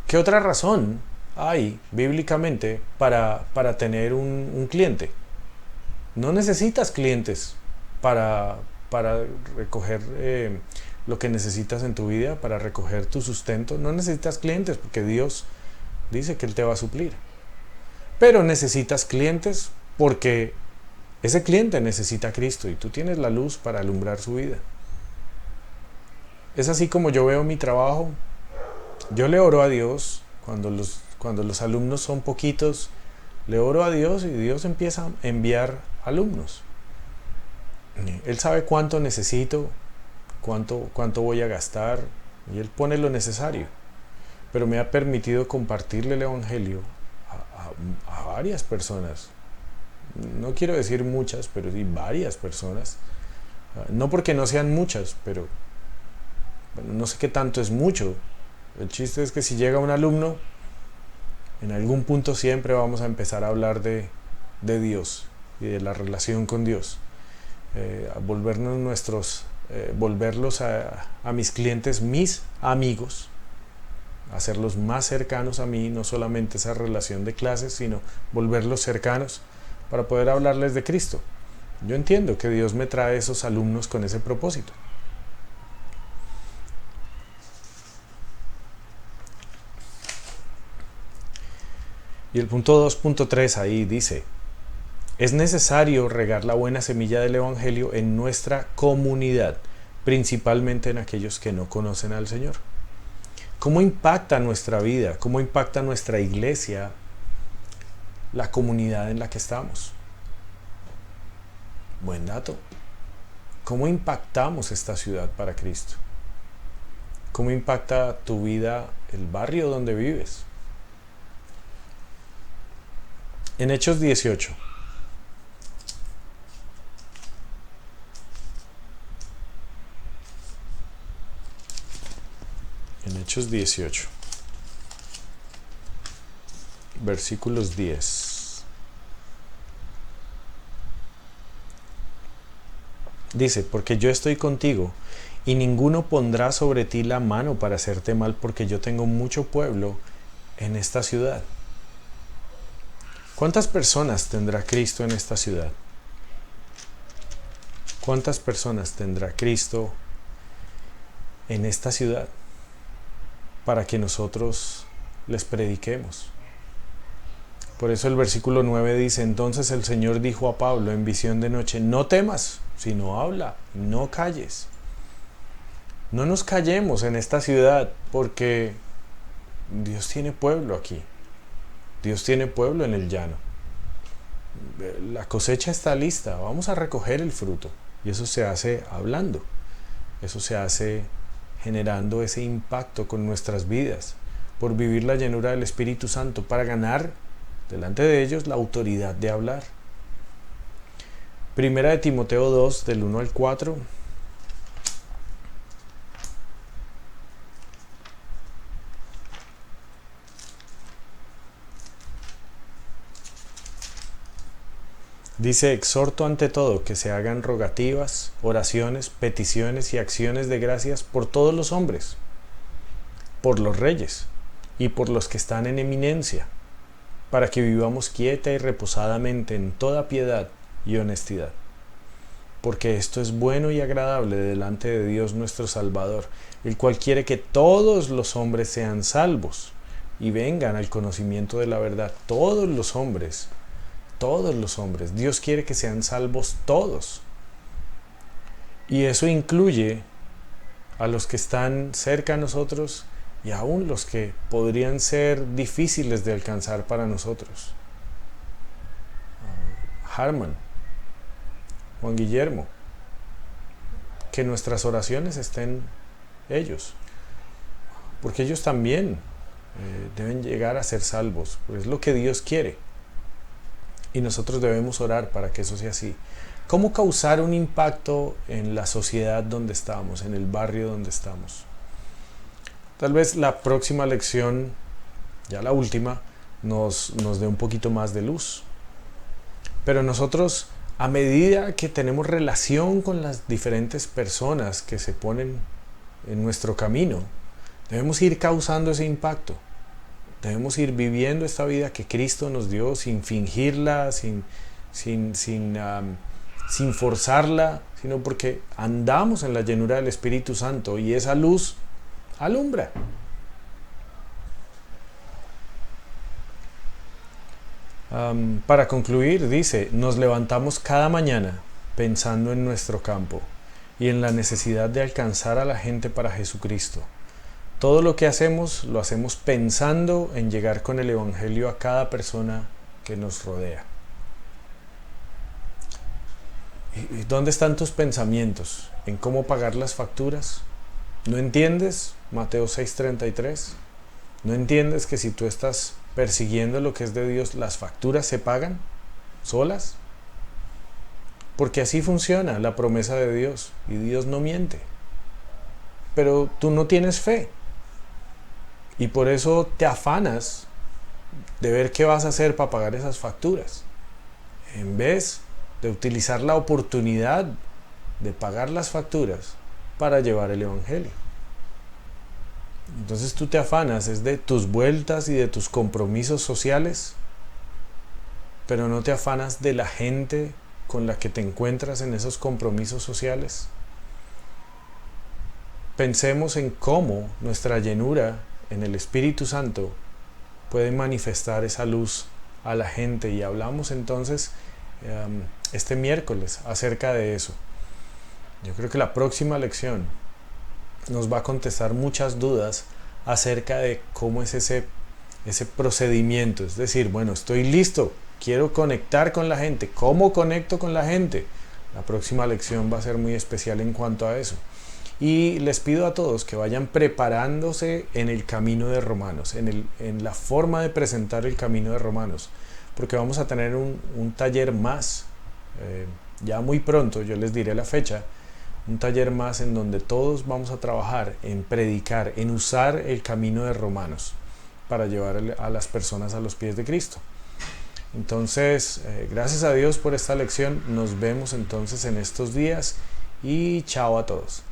¿Qué otra razón hay bíblicamente para tener un cliente? No necesitas clientes para recoger lo que necesitas en tu vida, para recoger tu sustento. No necesitas clientes porque Dios dice que Él te va a suplir. Pero necesitas clientes porque ese cliente necesita a Cristo y tú tienes la luz para alumbrar su vida. Es así como yo veo mi trabajo. Yo le oro a Dios cuando los alumnos son poquitos. Le oro a Dios y Dios empieza a enviar alumnos. Él sabe cuánto necesito, cuánto voy a gastar y Él pone lo necesario. Pero me ha permitido compartirle el Evangelio a varias personas. No quiero decir muchas, pero sí varias personas. No porque no sean muchas, pero bueno, no sé qué tanto es mucho. El chiste es que si llega un alumno, en algún punto siempre vamos a empezar a hablar de Dios y de la relación con Dios. A volverlos a mis clientes, mis amigos, hacerlos más cercanos a mí, no solamente esa relación de clases, sino volverlos cercanos para poder hablarles de Cristo. Yo entiendo que Dios me trae esos alumnos con ese propósito. Y el punto 2.3 ahí dice: es necesario regar la buena semilla del Evangelio en nuestra comunidad, principalmente en aquellos que no conocen al Señor. ¿Cómo impacta nuestra vida? ¿Cómo impacta nuestra iglesia la comunidad en la que estamos? Buen dato. ¿Cómo impactamos esta ciudad para Cristo? ¿Cómo impacta tu vida el barrio donde vives. En Hechos 18. En Hechos 18. Versículos 10. Dice, porque yo estoy contigo, y ninguno pondrá sobre ti la mano para hacerte mal, porque yo tengo mucho pueblo en esta ciudad. ¿Cuántas personas tendrá Cristo en esta ciudad? ¿Cuántas personas tendrá Cristo en esta ciudad para que nosotros les prediquemos? Por eso el versículo 9 dice, entonces el Señor dijo a Pablo en visión de noche, no temas, sino habla, no calles. No nos callemos en esta ciudad, porque Dios tiene pueblo aquí. Dios tiene pueblo en el llano. La cosecha está lista, vamos a recoger el fruto. Y eso se hace hablando. Eso se hace generando ese impacto con nuestras vidas, por vivir la llenura del Espíritu Santo, para ganar delante de ellos la autoridad de hablar. Primera de Timoteo 2, del 1 al 4. Dice, exhorto ante todo que se hagan rogativas, oraciones, peticiones y acciones de gracias por todos los hombres, por los reyes y por los que están en eminencia, para que vivamos quieta y reposadamente en toda piedad y honestidad. Porque esto es bueno y agradable delante de Dios nuestro Salvador, el cual quiere que todos los hombres sean salvos y vengan al conocimiento de la verdad. Todos los hombres. Dios quiere que sean salvos todos. Y eso incluye a los que están cerca a nosotros y aún los que podrían ser difíciles de alcanzar para nosotros. Harman, Juan Guillermo, que nuestras oraciones estén ellos, porque ellos también deben llegar a ser salvos, pues es lo que Dios quiere. Y nosotros debemos orar para que eso sea así. ¿Cómo causar un impacto en la sociedad donde estamos, en el barrio donde estamos? Tal vez la próxima lección, ya la última, nos dé un poquito más de luz. Pero nosotros, a medida que tenemos relación con las diferentes personas que se ponen en nuestro camino, debemos ir causando ese impacto. Debemos ir viviendo esta vida que Cristo nos dio sin fingirla, sin forzarla, sino porque andamos en la llenura del Espíritu Santo y esa luz alumbra. Para concluir, dice, nos levantamos cada mañana pensando en nuestro campo y en la necesidad de alcanzar a la gente para Jesucristo. Todo lo que hacemos, lo hacemos pensando en llegar con el Evangelio a cada persona que nos rodea. ¿Y dónde están tus pensamientos? ¿En cómo pagar las facturas? ¿No entiendes Mateo 6:33? ¿No entiendes que si tú estás persiguiendo lo que es de Dios, las facturas se pagan solas? Porque así funciona la promesa de Dios y Dios no miente. Pero tú no tienes fe. Y por eso te afanas de ver qué vas a hacer para pagar esas facturas, en vez de utilizar la oportunidad de pagar las facturas para llevar el Evangelio. Entonces tú te afanas es de tus vueltas y de tus compromisos sociales, pero no te afanas de la gente con la que te encuentras en esos compromisos sociales. Pensemos en cómo nuestra llenura en el Espíritu Santo puede manifestar esa luz a la gente, y hablamos entonces este miércoles acerca de eso. Yo creo que la próxima lección nos va a contestar muchas dudas acerca de cómo es ese procedimiento, es decir, bueno, estoy listo, quiero conectar con la gente, ¿cómo conecto con la gente? La próxima lección va a ser muy especial en cuanto a eso. Y les pido a todos que vayan preparándose en el camino de Romanos, en la forma de presentar el camino de Romanos, porque vamos a tener un taller más, ya muy pronto, yo les diré la fecha, un taller más en donde todos vamos a trabajar en predicar, en usar el camino de Romanos para llevar a las personas a los pies de Cristo. Entonces, gracias a Dios por esta lección, nos vemos entonces en estos días y chao a todos.